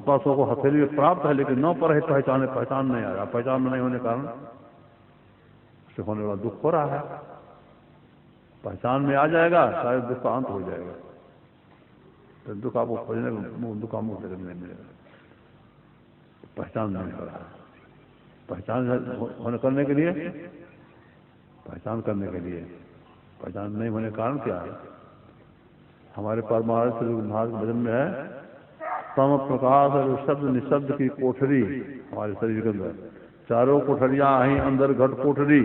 पास को हथेली में प्राप्त है, लेकिन न पर है पहचान नहीं आ रहा। पहचान नहीं होने के कारण उससे होने वाला दुख हो रहा है। पहचान में आ जाएगा शायद दुख का अंत हो जाएगा, तो दुख आपको खोजने दुख का मुक्त नहीं मिलेगा। पहचान नहीं हो रहा है। पहचान होने करने के लिए पहचान नहीं होने के कारण क्या है? हमारे परमार्थ महाराज भजन में है, सम प्रकाश और शब्द निशब्द की कोठरी हमारे शरीर के अंदर, चारों कोठरियां आई अंदर घट कोठरी,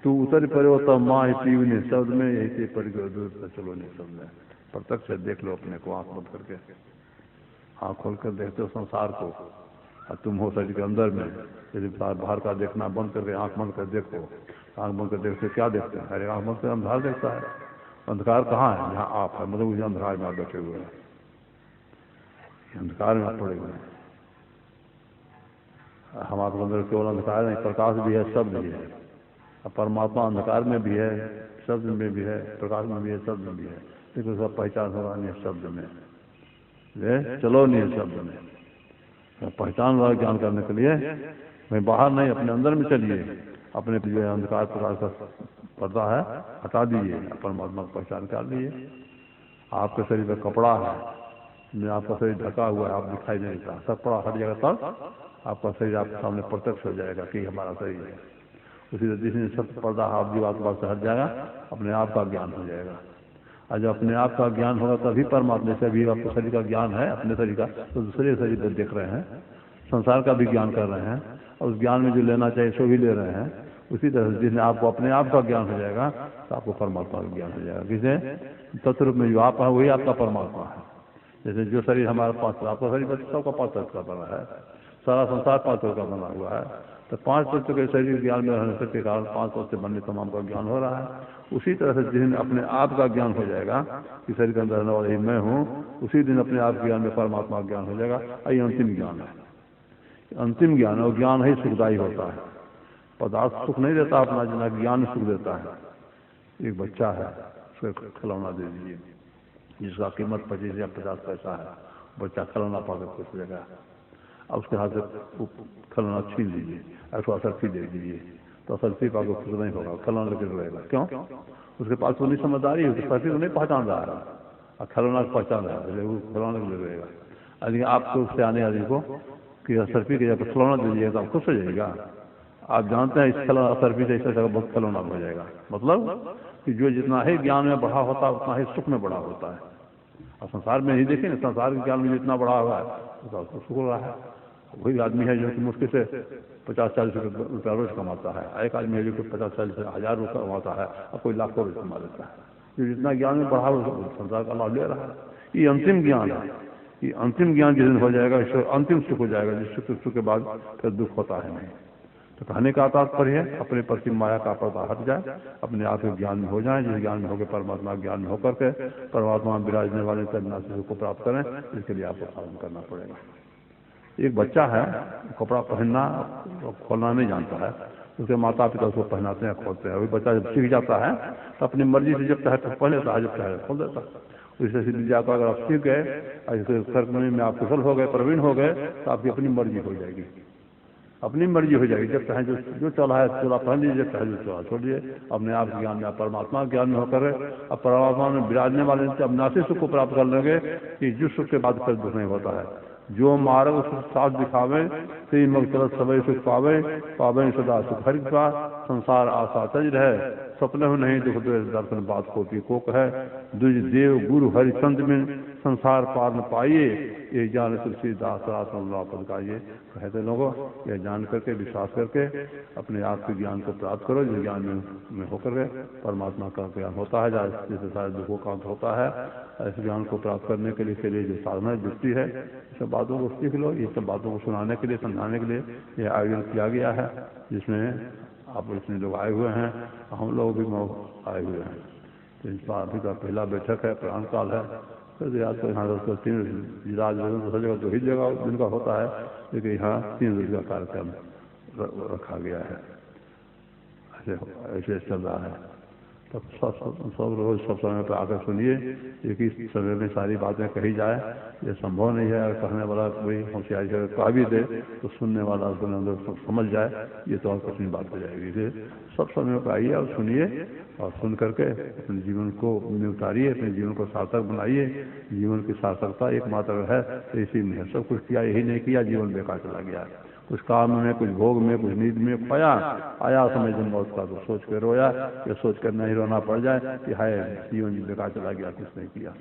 तू उतर पड़ो तब माँ ही पीव निशब्द में, यही से पड़ गए दूर चलो निशब्द में। प्रत्यक्ष से देख लो अपने को, आंख बंद करके। आंख खोल कर देखते हो संसार को, और तुम हो शरीर के अंदर में। यदि बाहर का देखना बंद करके आंख बंद कर देखो, आंख बंद कर देखते क्या देखते हैं? अरे आंख बंद कर अंधार देखता है। अंधकार कहाँ है? यहाँ आप है, मतलब उस अंधकार में आप बैठे हुए हैं, अंधकार में आप पड़े हुए हैं। हमारे अंदर केवल अंधकार नहीं, प्रकाश भी है, शब्द भी है। अब परमात्मा अंधकार में भी है, शब्द में भी है, प्रकाश में भी है, शब्द में भी है, लेकिन उसका पहचान होगा नहीं शब्द में। चलो नहीं शब्द में। पहचान वाला ज्ञान करने के लिए मैं बाहर नहीं, अपने अंदर में चलिए। अपने जो अंधकार प्रकाश का पर्दा है हटा दीजिए, परमात्मा को पहचान कर लीजिए। आपके शरीर में कपड़ा है, में आपका शरीर ढका हुआ है, आप दिखाई नहीं देता। सब कपड़ा हट जाएगा तब आपका शरीर आपके सामने प्रत्यक्ष हो जाएगा कि हमारा शरीर है। उसी तरह जिसने सब पर्दा आप जीव आपके पास से हट जाएगा, अपने आप का ज्ञान हो जाएगा। और जब अपने आप का ज्ञान होगा तभी परमात्मा से भी आपको शरीर का ज्ञान है, अपने शरीर का, तो दूसरे शरीर पर देख रहे हैं, संसार का भी ज्ञान कर रहे हैं, और उस ज्ञान में जो लेना चाहिए सो भी ले रहे हैं। उसी तरह से जिसने आपको अपने आप का ज्ञान हो जाएगा तो आपको परमात्मा का ज्ञान हो जाएगा। किसे? तत्व में जो आप है वही आपका परमात्मा है। जैसे जो शरीर हमारा 5 आपका शरीर सबका 5 तत्व का बना है, सारा संसार 5 तत्व का बना हुआ है। तो 5 तत्व के शरीर ज्ञान में रहने के कारण 5 तत्व से बनने तमाम का ज्ञान हो रहा है। उसी तरह से जिस दिन अपने आप का ज्ञान हो जाएगा कि शरीर के अंदर रहने वाला ही मैं हूँ, उसी दिन अपने आप ज्ञान में परमात्मा का ज्ञान हो जाएगा। यही अंतिम ज्ञान है। अंतिम ज्ञान और ज्ञान ही सुखदायी होता है। पदार्थ सुख नहीं देता अपना, जितना ज्ञान सुख देता है। एक बच्चा है, उसको खिलौना दे दीजिए जिसका कीमत 25 या 50 पैसा है, बच्चा खिलौना पाकर खुश हो जाएगा। अब उसके हाथ से खिलौना छीन लीजिए, उसको असरफी दे दीजिए, तो असरफी पाकर खुश नहीं होगा, खिलौना लेकर रहेगा। क्यों? उसके पास तो नहीं समझदारी है, असरफी को नहीं पहचान रहा है, और खिलौना को पहचान रहा है, वो खिलौना को ले रहेगा। लेकिन आपको उससे आने आदमी को कि असरफी के जगह खिलौना दे दीजिएगा तो आप खुश हो जाएगा। आप जानते हैं इस खिलौना असरफी से इससे बहुत खिलौना हो जाएगा। मतलब कि जो जितना ही ज्ञान में बढ़ा होता है उतना ही सुख में बढ़ा होता है। और संसार में नहीं देखिए ना, संसार के ज्ञान में जितना बढ़ा हुआ है उसका सुख हो रहा है। वही आदमी है जो कि मुश्किल से 50-40 रुपया रोज कमाता है, एक आदमी है जो कि 50-40 हज़ार रुपये कमाता है, और कोई लाखों रुपये कमा लेता है। जो जितना ज्ञान में बढ़ा हुआ संसार का लाभ ले रहा है। ये अंतिम ज्ञान है। ये अंतिम ज्ञान जिस दिन हो जाएगा इससे अंतिम सुख हो जाएगा, जिस सुख के बाद फिर दुख होता है नहीं। तो कहने का तात्पर्य है अपने प्रति माया का पर्दा हट जाए, अपने आप के ज्ञान में हो जाए। जिस ज्ञान में होकर परमात्मा ज्ञान में होकर के परमात्मा विराजने वाले तत्व सुख को प्राप्त करें, इसके लिए आपको साधन करना पड़ेगा। एक बच्चा है, कपड़ा पहनना खोलना नहीं जानता है, उसके माता पिता उसको पहनाते हैं, खोलते हैं। वही बच्चा जब सीख जाता है तो अपनी मर्जी से जब चाहे तो पहन लेता है, जब चाहे खोल देता है। इससे सीधी जाकर अगर आप सीख गए, ऐसे सर्कमनी में आप कुशल हो गए, प्रवीण हो गए, तो आपकी अपनी मर्जी हो जाएगी, अपनी मर्जी हो जाएगी। जब चाहे जो चला है चोला पहन लीजिए, जब चाहे जो चोला छोड़िए। अपने आप ज्ञान में, परमात्मा ज्ञान में होकर अब परमात्मा में विराजने वाले से अविनाशी सुख को प्राप्त कर लेंगे कि जिस सुख के बाद फिर दुख नहीं होता है। जो मार्ग सुख साथ दिखावे ती मग चलत सवै सुख पावे, पावे सदा सुख हरि का संसार आशा तज रहे, सपने हो नहीं दुख दर्शन बात होती कोक है, दुज देव गुरु हरिचंद में संसार पार न पाइए, ये जान तुलसीदास पद का। ये कहते लोगों, यह जान करके विश्वास करके अपने आप के ज्ञान को प्राप्त करो। जो ज्ञान में होकर के परमात्मा का ज्ञान होता है, जैसे सारे दुखों का अंत होता है, ऐसे ज्ञान को प्राप्त करने के लिए जो साधना जुटती है, सब बातों को सीख लो। ये सब बातों को सुनाने के लिए, समझाने के लिए यह आयोजन किया गया है, जिसमें आप इतने लोग आए हुए हैं, हम लोग भी आए हुए हैं। तो इस बार अभी का पहला बैठक है, प्राण काल है। तो आज तो यहाँ 3 जिला दूसरी जगह 2 ही जगह जिनका होता है, लेकिन यहाँ 3 दिन का कार्यक्रम रखा गया है। ऐसे चल रहा है। तब सब रोज सब समय पर आकर सुनिए। एक ही समय में सारी बातें कही जाए ये संभव नहीं है। अगर कहने वाला कोई होशियारी से कह भी दे तो सुनने वाला उसको अंदर समझ जाए, ये तो और कठिन बात हो जाएगी। इसे सब समय पर आइए और सुनिए, और सुन करके अपने जीवन को में उतारिए, अपने जीवन को सार्थक बनाइए। जीवन की सार्थकता एकमात्र है तो इसी में है। सब कुछ किया, यही नहीं किया, जीवन बेकार चला गया। कुछ काम में, कुछ भोग में, कुछ नींद में खोया, आया समय जब मौत का तो सोच कर रोया, या सोच कर नहीं रोना पड़ जाए कि हाय जीवन बेकार चला गया, कुछ नहीं किया।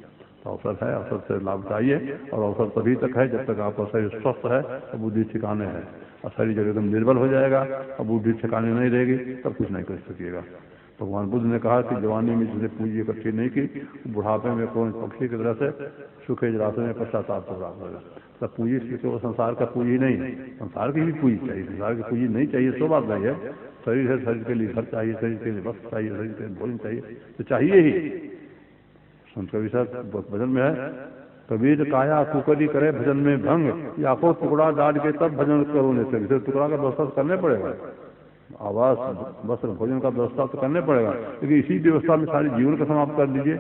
तो अवसर है, अवसर से लाभ उठाइए। और अवसर तभी तक है जब तक आपका शरीर स्वस्थ है और बुद्धि ठिकाने है। और शरीर जब एकदम निर्बल हो जाएगा और बुद्धि ठिकाने नहीं रहेगी तब कुछ नहीं कर सकिएगा। भगवान बुद्ध ने कहा कि जवानी में जिसने पूंजी इकट्ठी नहीं की, बुढ़ापे में कौन पक्षी की तरह से सूखे जलाशय में पश्चाताप हो रहा होगा। तब पूंजी केवल संसार का पूंजी नहीं, संसार की भी पूंजी चाहिए। संसार की पूंजी नहीं चाहिए सो बात नहीं है। शरीर है, शरीर के लिए घर चाहिए, शरीर के लिए वस्त्र चाहिए, शरीर के लिए भोजन चाहिए, तो चाहिए ही। संत कबीर साहब भजन में है, कबीर काया कुकरी करे भजन में भंग, या को टुकड़ा डाल के तब भजन करो। नहीं तो टुकड़ा का व्यवस्था करने पड़ेगा, आवास, वस्त्र, भोजन का व्यवस्था तो करने पड़ेगा। लेकिन इसी व्यवस्था में सारे जीवन का समाप्त कर दीजिए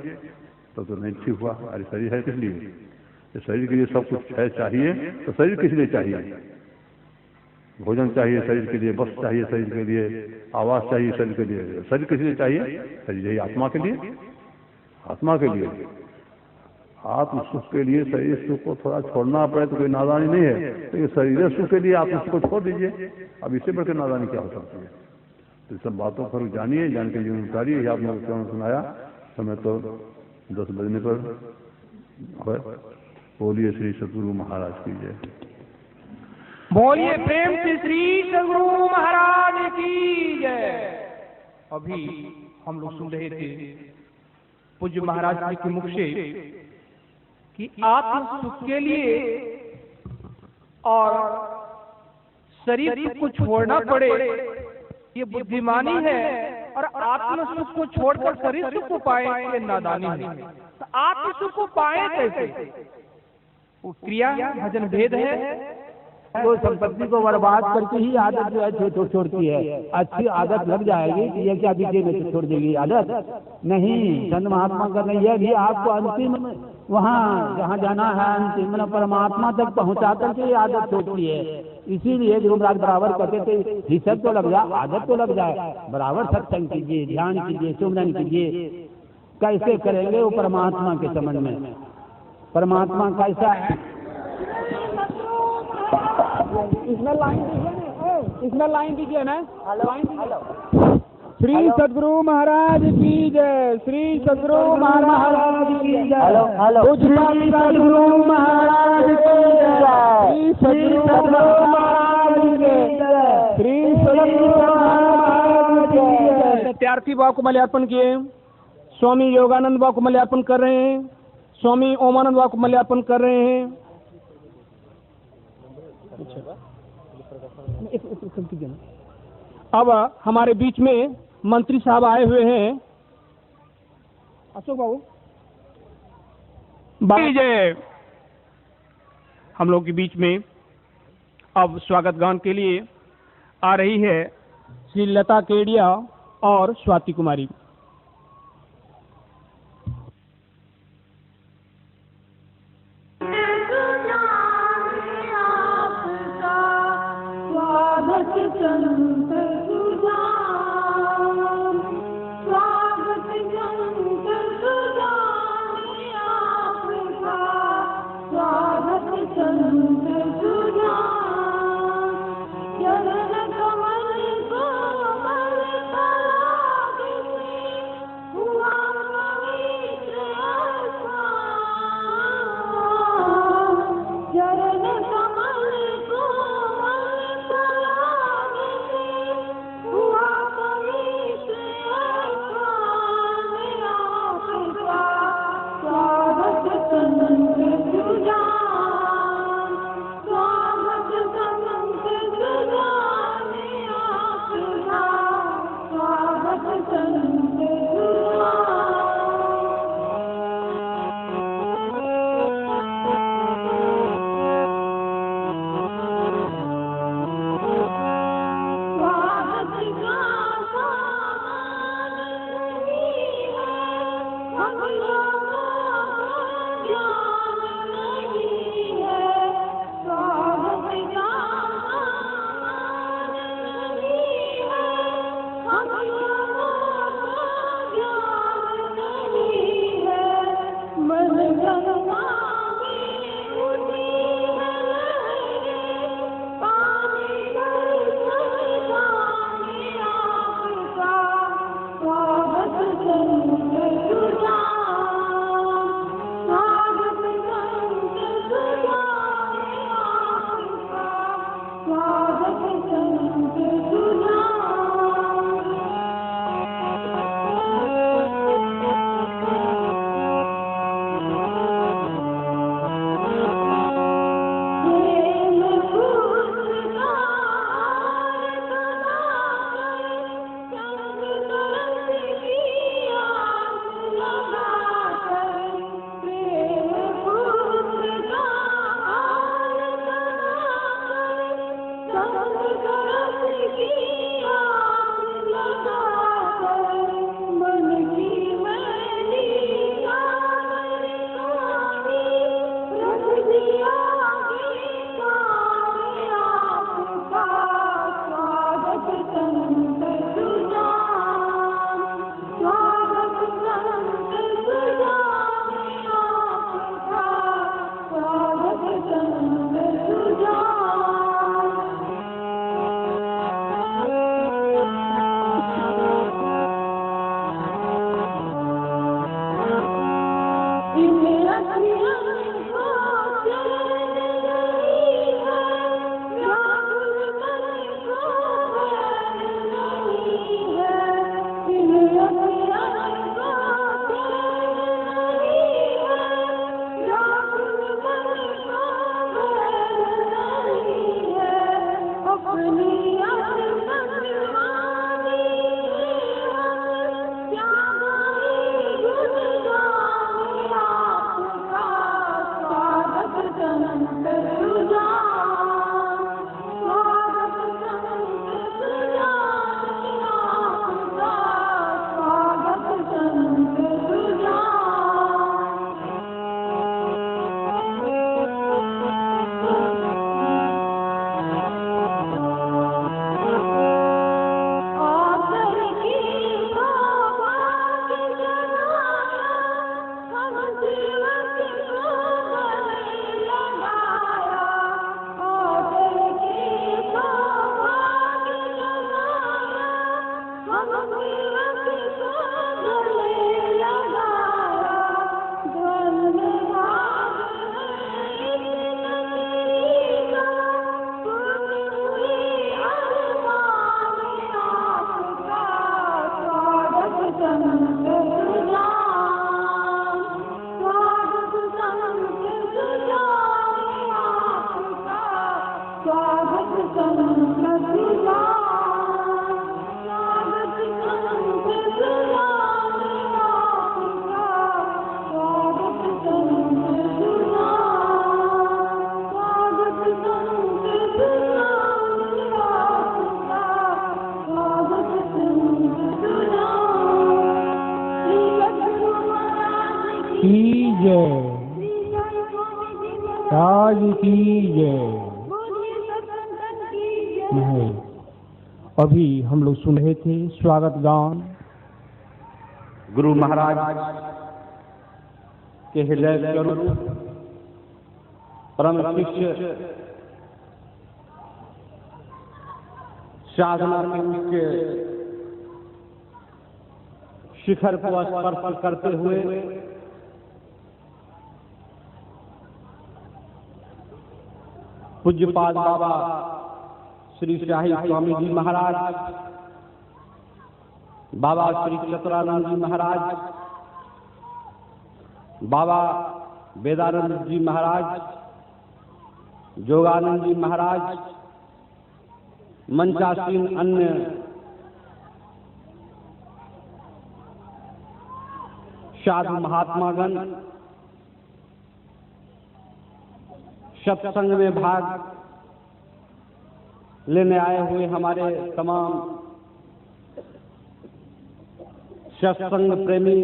तो नहीं ठीक हुआ। हमारी शरीर है किस लिए? शरीर के लिए सब कुछ है चाहिए, तो शरीर किस लिए चाहिए? भोजन चाहिए शरीर के लिए, वस्त्र चाहिए शरीर के लिए, आवास चाहिए शरीर के लिए। शरीर किस लिए चाहिए? शरीर यही आत्मा के लिए, आत्मा के लिए। आत्म सुख के लिए शरीर सुख को थोड़ा छोड़ना पड़े तो कोई नादानी नहीं है, लेकिन शरीर सुख के लिए आत्म सुख को छोड़ दीजिए। अब इससे बढ़कर नादानी क्या हो सकती है? तो सब बातों पर जानिए, जान के जीवन उतारिए। आपने क्यों सुनाया? समय तो 10 बजने पर। बोलिए श्री सतगुरु महाराज की जय। बोलिए प्रेम से श्री सतगुरु महाराज की जय। अभी हम लोग सुन रहे थे पूज्य महाराज जी के मुख से कि आत्म सुख के लिए और शरीर सुख को छोड़ना पड़े, ये बुद्धिमानी है। और आत्म सुख को छोड़कर शरीर सुख को पाए, ये नादानी है। तो आत्म सुख को पाए कैसे? वो क्रिया भजन भेद है। तो संपत्ति को बर्बाद करके ही आदत जो है छोड़ती है। अच्छी आदत लग जाएगी कि ये क्या बीते में छोड़ देगी आदत? नहीं, संत महात्मा का नहीं, यह भी आपको अंतिम वहाँ जहाँ जाना है अंतिम परमात्मा तक पहुँचा करके आदत छोड़ती है। इसीलिए गुरु महाराज बराबर कहते थे हिस्सत तो लग जाए, आदत तो लग जाए, बराबर सत्संग कीजिए, ध्यान कीजिए, सुमरन कीजिए। कैसे करेंगे? वो परमात्मा के संबंध में। परमात्मा कैसा है? इसमें लाइन दीजिए ना। हेलो। श्री सतगुरु महाराज की जय। श्री सतगुरु महाराज की जय। हेलो। श्री सतगुरु महाराज की जय। श्री सतगुरु महाराज की जय। श्री सतगुरु महाराज की जय। त्यार्थी बाबा को मल्यार्पण किए, स्वामी योगानंद बाबा को मल्यार्पण कर रहे हैं, स्वामी ओमानंद बाबा को मल्यार्पण कर रहे हैं। अब हमारे बीच में मंत्री साहब आए हुए हैं। अशोक बाबू जय। हम लोग के बीच में अब स्वागत गान के लिए आ रही है श्री लता केडिया और स्वाति कुमारी। की जय। अभी हम लोग सुन रहे थे स्वागत गान गुरु महाराज के हृदय स्वरूप परम शिष्य साधना के शिखर को स्पर्श करते हुए पूज्यपाद बाबा श्री शाही स्वामी जी महाराज, बाबा श्री चतुरानंद जी महाराज, बाबा वेदानंद जी महाराज, जोगानंद जी महाराज, मंचासीन अन्य साधु महात्मागण, सत्संग में भाग लेने आए हुए हमारे तमाम सत्संग प्रेमी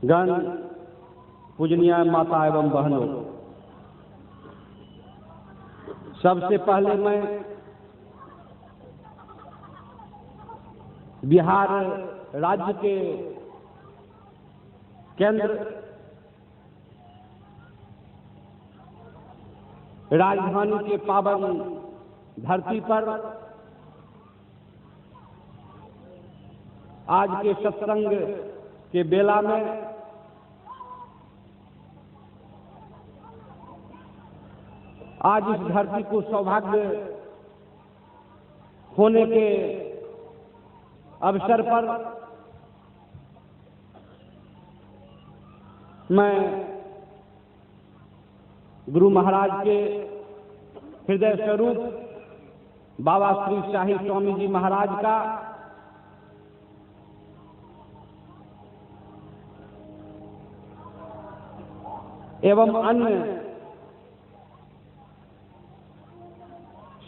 गण, पूजनीय माता एवं बहनों, सबसे पहले मैं बिहार राज्य के केंद्र राजधानी के पावन धरती पर आज के सत्संग के बेला में आज इस धरती को सौभाग्य होने के अवसर पर मैं गुरु महाराज के हृदय स्वरूप बाबा श्री शाही स्वामी जी महाराज का एवं अन्य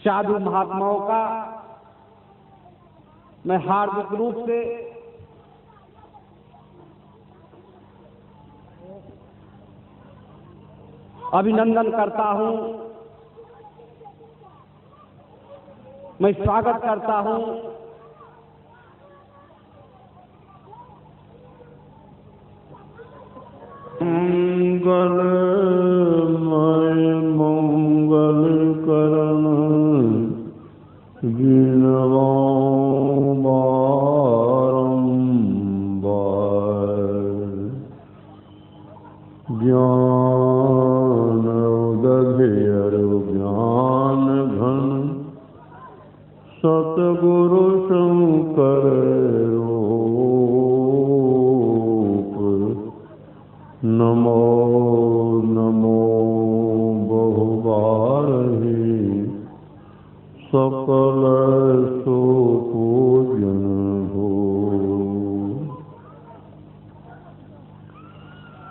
साधु महात्माओं का मैं हार्दिक रूप से अभिनंदन करता हूं, मैं स्वागत करता हूं। मंगल मंगल करण गिनवा ज्ञान उदय ज्ञान घन सतगुरु शंकर रूप नमो नमो बहुबारहि सकल सुपूजन हो।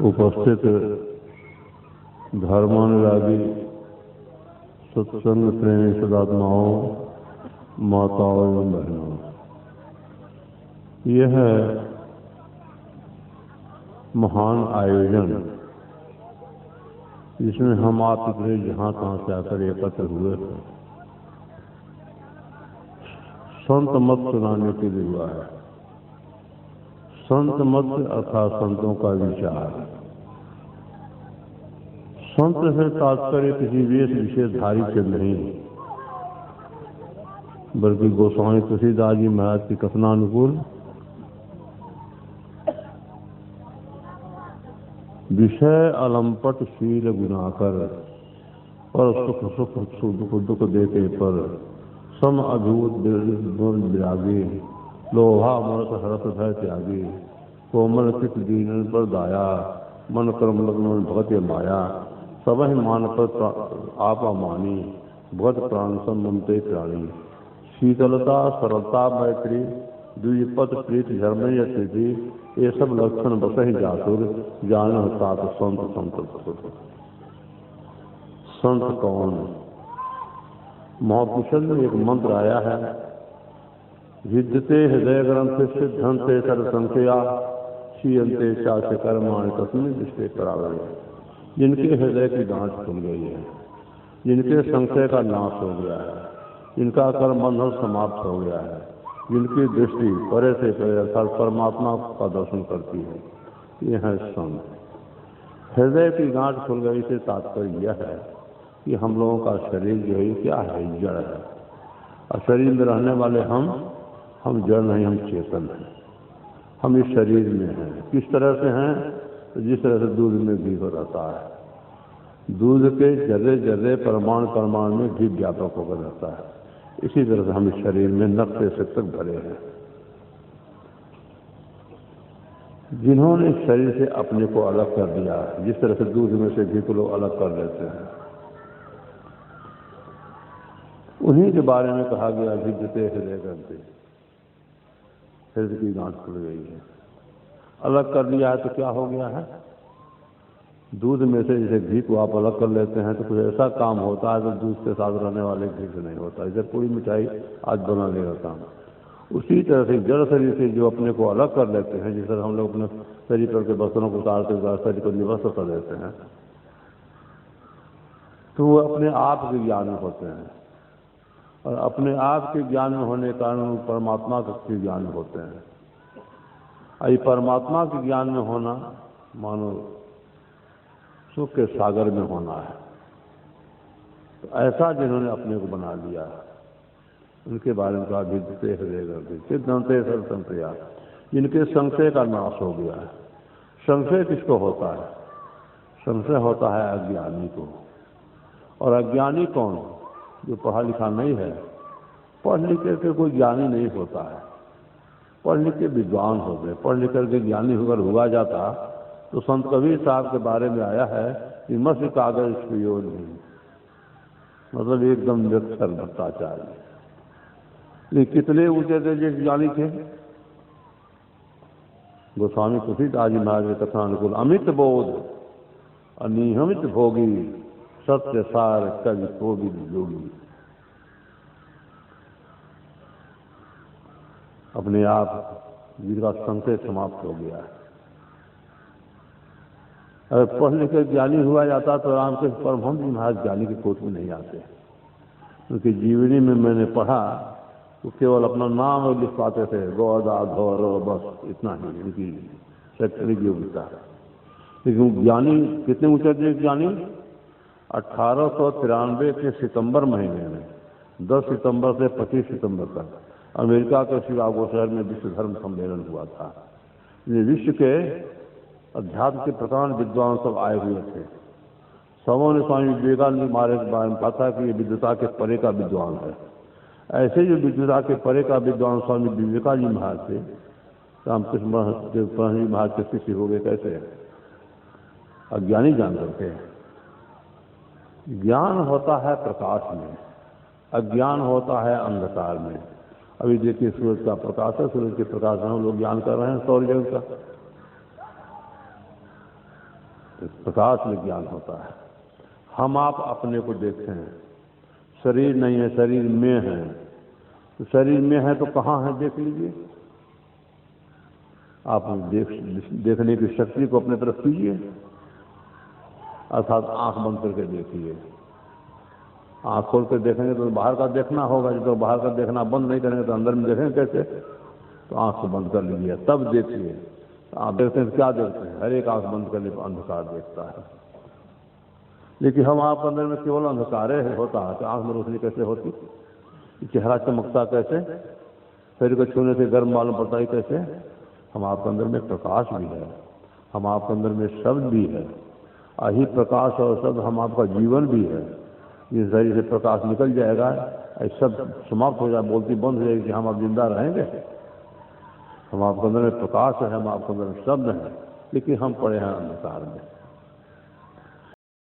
उपस्थित धर्मानुरागी सत्संग प्रेमी सदात्माओं, माताओं एवं बहनों, यह महान आयोजन जिसमें हम आप इतने जहां तहां से आकर एकत्र हुए थे, संत मत सुनाने के लिए हुआ है। संत मत अर्थात संतों का विचार। संत से तात्पर्य किसी वेश विशेषधारी से नहीं, बल्कि गोस्वामी तुलसीदास जी महाराज की कथनानुकूल विषय अलंपट शील गुनाकर और सुख सुख दुख दुख देते पर सम अभूत विरागे लोभा मरत हरत भय त्यागे कोमल चित दीन पर दाया मन कर्म लग्न भगत माया सब मान पर आपा मानी भगत प्राण सम ममते प्राणी शीतलता सरलता मैत्री द्विपद प्रीत धर्म यथि ये सब लक्षण बस ही जातुर जान सात संत संत। संत कौन? महापुरुषों में एक मंत्र आया है, विद्यते हृदय ग्रंथ सिद्धंते सर्व संख्या शीयंते चाच कर्माणि तस्मिन् दृष्टे करावे। जिनके हृदय की गांठ खुल गई है, जिनके संशय का नाश हो गया है, जिनका कर्म बंधन समाप्त हो गया है, जिनकी दृष्टि परे से परे अर्थात परमात्मा का दर्शन करती है, ये है संत। हृदय की गांठ खुल गई से तात्पर्य यह है कि हम लोगों का शरीर जो है क्या है, जड़ है, और शरीर में रहने वाले हम जड़ नहीं, हम चेतन हैं। हम इस शरीर में हैं। किस तरह से हैं? तो जिस तरह से दूध में घी हो रहता है, दूध के जर्रे जर्रे परमाणु परमाणु में घी व्यापक होकर रहता है, इसी तरह से हम इस शरीर में नक्शे से तक भरे हैं। जिन्होंने इस शरीर से अपने को अलग कर दिया, जिस तरह से दूध में से घी को लोग अलग कर लेते हैं, उन्हीं के बारे में कहा गया विद्यते हृदय करते, हृदय की गांठ खुल गई है। अलग कर दिया है तो क्या हो गया है? दूध में से जैसे घी को आप अलग कर लेते हैं तो कुछ ऐसा काम होता है जो दूध के साथ रहने वाले घी से नहीं होता। जैसे पूरी मिठाई आज बना ले रहता हूँ, उसी तरह से जड़ शरीर से जो अपने को अलग कर लेते हैं, जिस तरह हम लोग अपने शरीर पर के बर्तनों को उतारते हुए शरीर को निवस्त कर देते हैं, तो वो अपने आप के ज्ञान में होते हैं, और अपने आप के ज्ञान में होने के कारण परमात्मा के ज्ञान में होते हैं। आई परमात्मा के ज्ञान में होना मानो सुख के सागर में होना है। तो ऐसा जिन्होंने अपने को बना लिया, उनके बारे में कहा विद्यते हृदय करते सिद्धांते सर्वसंप्रया, जिनके संशय का नाश हो गया है। संशय किसको होता है? संशय होता है अज्ञानी को। और अज्ञानी कौन? जो पढ़ा लिखा नहीं है। पढ़ लिख के कोई ज्ञानी नहीं होता है, पढ़ लिख के विद्वान होते हैं। पढ़ लिख करके ज्ञानी होकर हुआ जाता तो संत कबीर साहब के बारे में आया है कि मस्त कागज प्रयोग नहीं, मतलब एकदम निरक्षर भ्रष्टाचारी। लेकिन कितने ऊंचे थे जिस ज्ञानी थे? गोस्वामी तुलसीदास जी महाराज के कथा अनुकूल अमित बोध अनियमित भोगी सत्य सार कवि कोविद योगी। अपने आप जिनका संशय समाप्त हो गया है। अगर पढ़ लिख कर ज्ञानी हुआ जाता तो रामकृष्ण परमहंस जी महाराज ज्ञानी के कोट में नहीं आते, क्योंकि जीवनी में मैंने पढ़ा तो केवल अपना नाम लिख पाते थे, गौदा घोर, बस इतना ही इनकी शैक्षणिक योग्यता। लेकिन ज्ञानी कितने ऊंचे थे ज्ञानी? 1893 के सितंबर महीने में 10 सितंबर से 25 सितंबर तक अमेरिका के शिकागो शहर में विश्व धर्म सम्मेलन हुआ था। ये विश्व के अध्यात्म के प्रधान विद्वान सब आए हुए थे। सबों ने स्वामी विवेकानंद महाराज के बारे में कहा था कि ये विद्वता के परे का विद्वान है। ऐसे जो विद्वता के परे का विद्वान स्वामी विवेकानंद जी महाराज थे, रामकृष्ण महाराज के शिष्य हो गए कैसे? अज्ञानी जान करते हैं। ज्ञान होता है प्रकाश में, अज्ञान होता है अंधकार में। अभी देखिए सूरज का प्रकाश है, सूरज के प्रकाश में हम लोग ज्ञान कर रहे हैं सौर जगत का। प्रकाश में ज्ञान होता है। हम आप अपने को देखते हैं, शरीर नहीं है, शरीर में है। तो शरीर में है तो कहाँ है देख लीजिए। आप देखने की शक्ति को अपने तरफ कीजिए, अर्थात आंख बंद करके देखिए। आंख खोल कर देखेंगे तो बाहर का देखना होगा, जब तो बाहर का देखना बंद नहीं करेंगे तो अंदर में देखेंगे कैसे? तो आंख से बंद कर लीजिए, तब देखिए। आप देखते हैं क्या देखते हैं? हर एक आंख बंद करने पर अंधकार देखता है। लेकिन हम आप अंदर में केवल अंधकार होता है तो आंख में रोशनी कैसे होती? चेहरा चमकता कैसे? शरीर को छूने से गर्म मालूम पड़ता है कैसे? हम आपके अंदर में प्रकाश भी है, हम आपके अंदर में शब्द भी है। यही प्रकाश और शब्द हम आपका जीवन भी है। जिस शरीर से प्रकाश निकल जाएगा, सब समाप्त हो जाए, बोलती बंद हो जाएगी कि हम आप जिंदा रहेंगे। हम आपके अंदर में प्रकाश है, हम आपके अंदर में शब्द हैं, लेकिन हम पड़े हैं अंधकार में।